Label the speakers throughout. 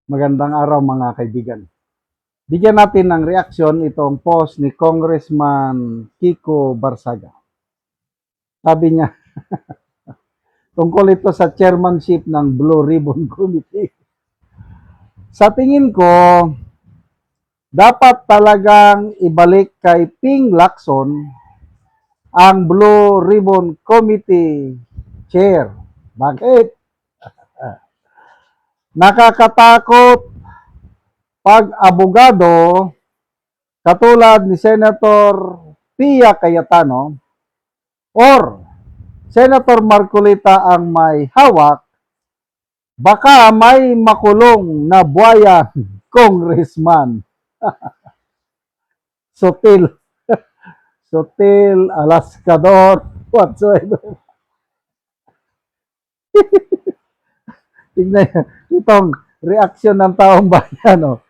Speaker 1: Magandang araw mga kaibigan. Bigyan natin ng reaksyon itong post ni Congressman Kiko Barsaga. Sabi niya, tungkol ito sa chairmanship ng Blue Ribbon Committee. Sa tingin ko, dapat talagang ibalik kay Ping Lacson ang Blue Ribbon Committee chair. Bakit? Nakakatakot pag abogado katulad ni Senator Pia Cayetano or Senator Marcolita ang may hawak, baka may makulong na buhayan congressman. Sutil. Sutil, alaskador, whatsoever. Tingnan itong reaksyon ng taong bayan. Oh.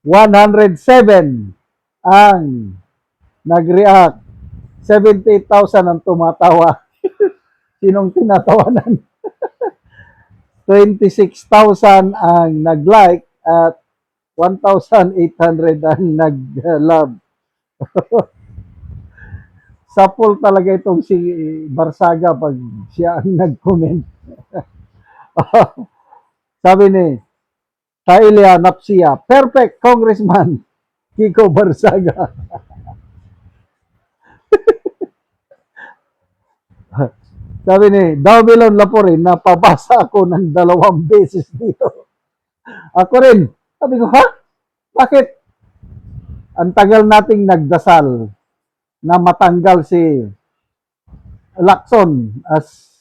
Speaker 1: 107 ang nag-react. 78,000 ang tumatawa. Sinong tinatawanan? 26,000 ang nag-like at 1,800 ang nag-love. Sapol talaga itong si Barsaga pag siya ang nag-comment. Sabi ni Tailia Napsia, perfect Congressman Kiko Barsaga. Sabi ni Davilon Laporin, napabasa ako ng 2 beses dito. Ako rin. Sabi ko, ha? Bakit? Ang tagal nating nagdasal na matanggal si Lacson as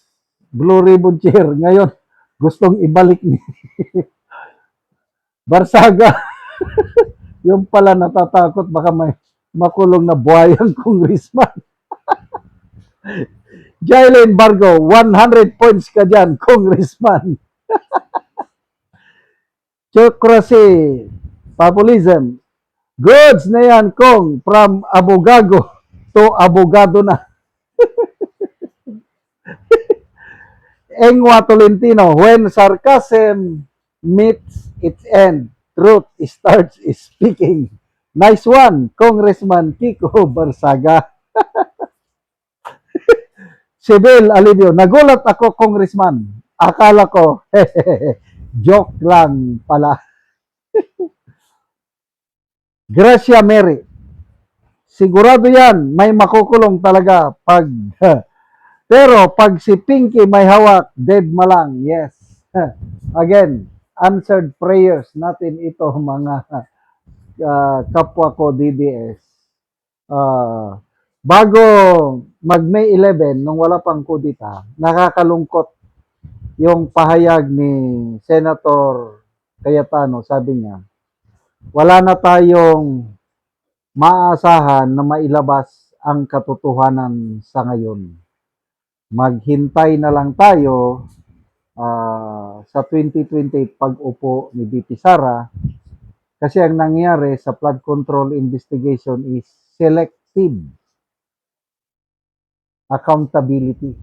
Speaker 1: Blue Ribbon Chair. Ngayon, gustong ibalik ni Barsaga. Yung pala natatakot baka may makulong na buhayang congressman. Jailen Bargo, 100 points ka dyan, congressman. Chocracy, populism. Goods na yan, Kong, from abogado to abogado na. Engwa Tolentino, when sarcasm meets its end, truth starts speaking. Nice one, Congressman Kiko Barsaga. Sibyl Alivio, nagulat ako, Congressman. Akala ko, joke lang pala. Gracia Mary, sigurado yan, may makukulong talaga pag pero pag si Pinky may hawak, dead malang. Yes. Again, answered prayers natin ito mga kapwa ko DDS. Bago mag May 11, nung wala pang kudita, nakakalungkot yung pahayag ni Senator Cayetano. Sabi niya, wala na tayong maaasahan na mailabas ang katotohanan sa ngayon. Maghintay na lang tayo sa 2028 pag-upo ni VP Sara kasi ang nangyari sa flood control investigation is selective accountability.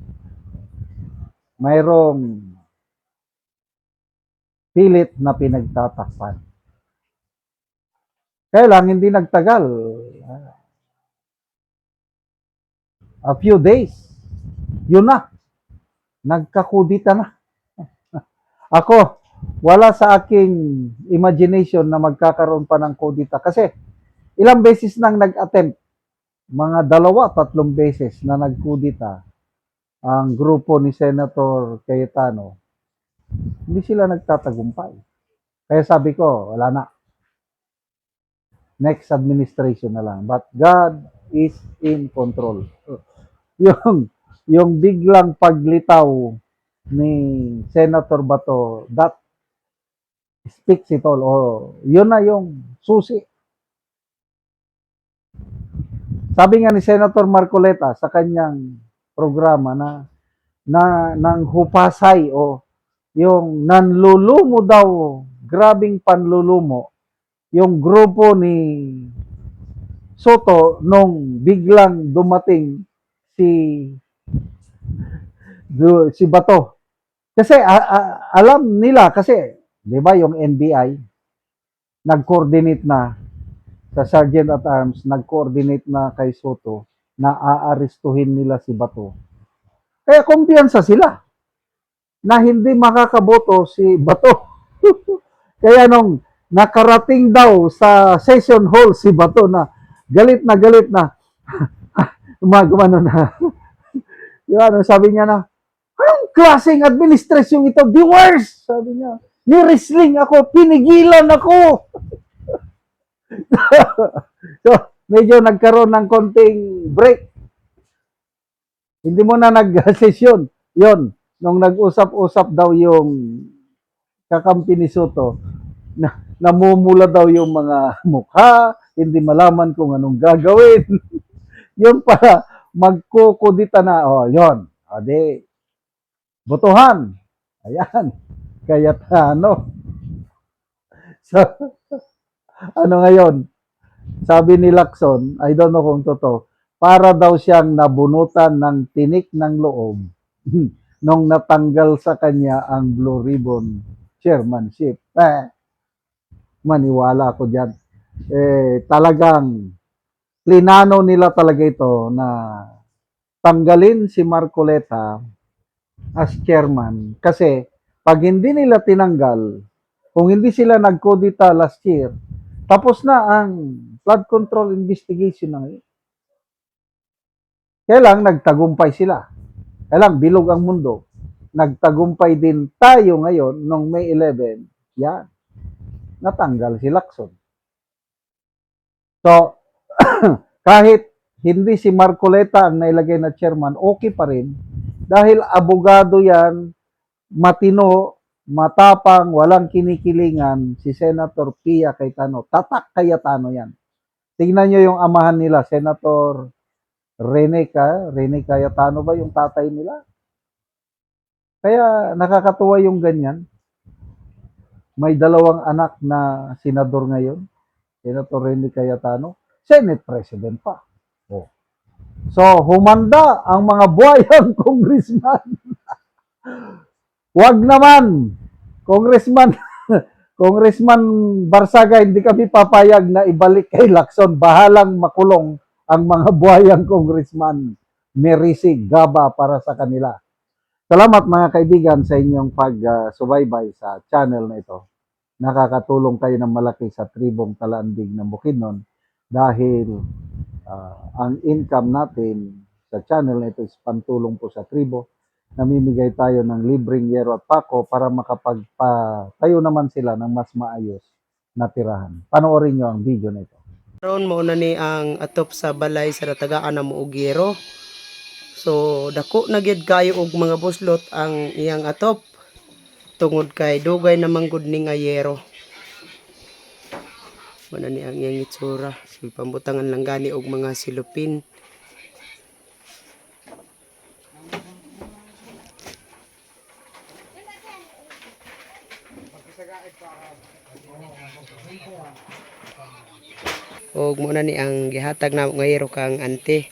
Speaker 1: Mayroong pilit na pinagtatakpan. Kaya lang, hindi nagtagal. A few days. Yun na. Nagkakudita na. Ako, wala sa aking imagination na magkakaroon pa ng kudita. Kasi, ilang beses nang nag-attempt. Mga 2-3 beses na nagkudita ang grupo ni Senator Cayetano. Hindi sila nagtatagumpay. Kaya sabi ko, wala na. Next administration na lang. But God is in control. Yung biglang paglitaw ni Senator Bato, that speaks it all. Yun na yung susi. Sabi nga ni Senator Marcoleta sa kanyang programa na nang hupasay yung nanlulumo daw, grabing panlulumo, yung grupo ni Soto nung biglang dumating si Bato. Kasi alam nila kasi, 'di ba, yung NBI, nag-coordinate na sa Sergeant at Arms, nag-coordinate na kay Soto na aarestuhin nila si Bato. Kaya kumpiyansa sila na hindi makakaboto si Bato. Kaya nung nakarating daw sa session hall si Bato na galit na gumano na. Yung ano, sabi niya na, anong klaseng administrasyon ito? The worst! Sabi niya. Ni-wrestling ako, pinigilan ako. So, medyo nagkaroon ng konting break. Hindi mo na nag-session. Yon, nung nag-usap-usap daw yung kakampi ni Soto, namumula daw yung mga mukha, hindi malaman kung anong gagawin. Yun para magkukudita na, yon. Di, botohan. Ayan. Cayetano. So, ano ngayon? Sabi ni Lacson, I don't know kung totoo, para daw siyang nabunutan ng tinik ng loob nung natanggal sa kanya ang Blue Ribbon chairmanship. Maniwala ako dyan. Talagang plinano nila talaga ito na tanggalin si Marcoleta as chairman kasi pag hindi nila tinanggal, kung hindi sila nagkodita last year, tapos na ang flood control investigation na ngayon. Kaya lang nagtagumpay sila. Kaya lang bilog ang mundo. Nagtagumpay din tayo ngayon nung May 11, yan, natanggal si Lacson. So, kahit hindi si Marcoleta ang nailagay na chairman, okay pa rin. Dahil abogado yan, matino, matapang, walang kinikilingan, si Senator Pia Cayetano. Tatak Cayetano yan. Tingnan nyo yung amahan nila, Senator Rene Cayetano ba yung tatay nila? Kaya nakakatuwa yung ganyan. May dalawang anak na senador ngayon, Senator Rene Cayetano, Senate President pa. Oh. So, humanda ang mga buhayang congressman. Wag naman, Congressman Barsaga, hindi kami papayag na ibalik kay Lacson. Bahalang makulong ang mga buhayang congressman. Merisig, gaba para sa kanila. Salamat mga kaibigan sa inyong pag-subaybay sa channel na ito. Nakakatulong kayo ng malaki sa tribong Talaandig ng Bukidnon dahil ang income natin sa channel na ito is pantulong po sa tribo. Namimigay tayo ng libreng yero at pako para makapagpatayo naman sila ng mas maayos na tirahan. Panoorin nyo ang video na ito.
Speaker 2: Karon mo na ni ang atop sa balay sa natagaan na Muugiro. So dako na gyud kayo og mga buslot ang iyang atop tungod kay dugay na manggod ning ayero. Mana ni ang iyang itsura. So pambutangan lang gani og mga silupin. Og mo na ni ang gihatag na ngayero kang ante.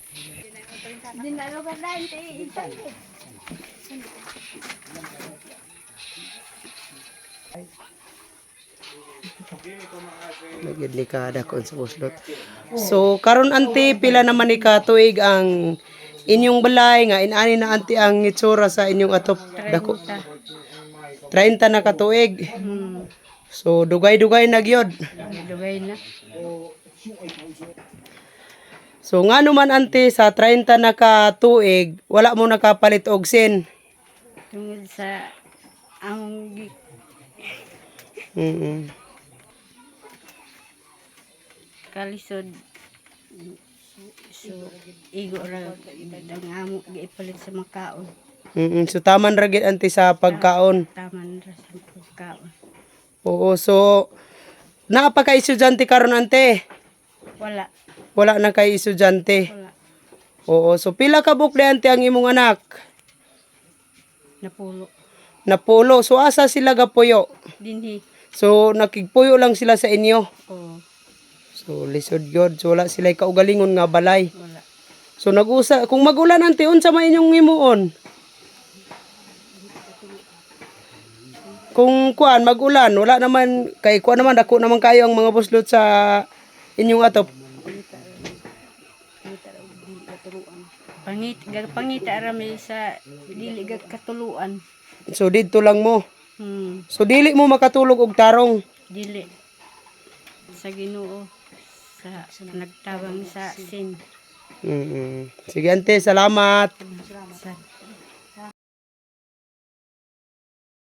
Speaker 2: Nagyud ni kada kon sa buslot. So karon ante pila naman ni ka tuig ang inyong balay nga inani na ante ang itsura sa inyong atop dako. 30 na ka tuig. So dugay-dugay na gyud.
Speaker 3: Dugay na.
Speaker 2: So nga naman ante sa 30 na ka tuig, wala mo nakapalit og sin.
Speaker 3: Tungod sa ang kalisod. So, igo ra dangamo giipalit sa makaon.
Speaker 2: So taman ra gyud ante sa pagkaon.
Speaker 3: Taman ra sa pagkaon.
Speaker 2: Oo, so naa pa kay estudyante karon ante.
Speaker 3: Wala.
Speaker 2: Wala na kay estudyante.
Speaker 3: Wala.
Speaker 2: Oo, so pila ka bukle ante ang imong anak?
Speaker 3: Napulo.
Speaker 2: Napulo. So asa sila gapuyo?
Speaker 3: Dinhi.
Speaker 2: So nakigpuyo lang sila sa inyo.
Speaker 3: Oh,
Speaker 2: So lisod gyud. So wala sila kaugalingon nga balay.
Speaker 3: wala.
Speaker 2: So nag-usa kung magulan ante unsa man inyong himuon? kung kuan mag-ulan, wala naman kay kuan naman dako naman kayo ang mga buslot sa inyong atop.
Speaker 3: Pangita rami sa dili gag katuluan.
Speaker 2: So didto lang mo.
Speaker 3: Hmm,
Speaker 2: So dili mo makatulog og tarong.
Speaker 3: dili sa Ginoo sa nagtawang sa sin.
Speaker 2: Sige ante, salamat.
Speaker 3: Sa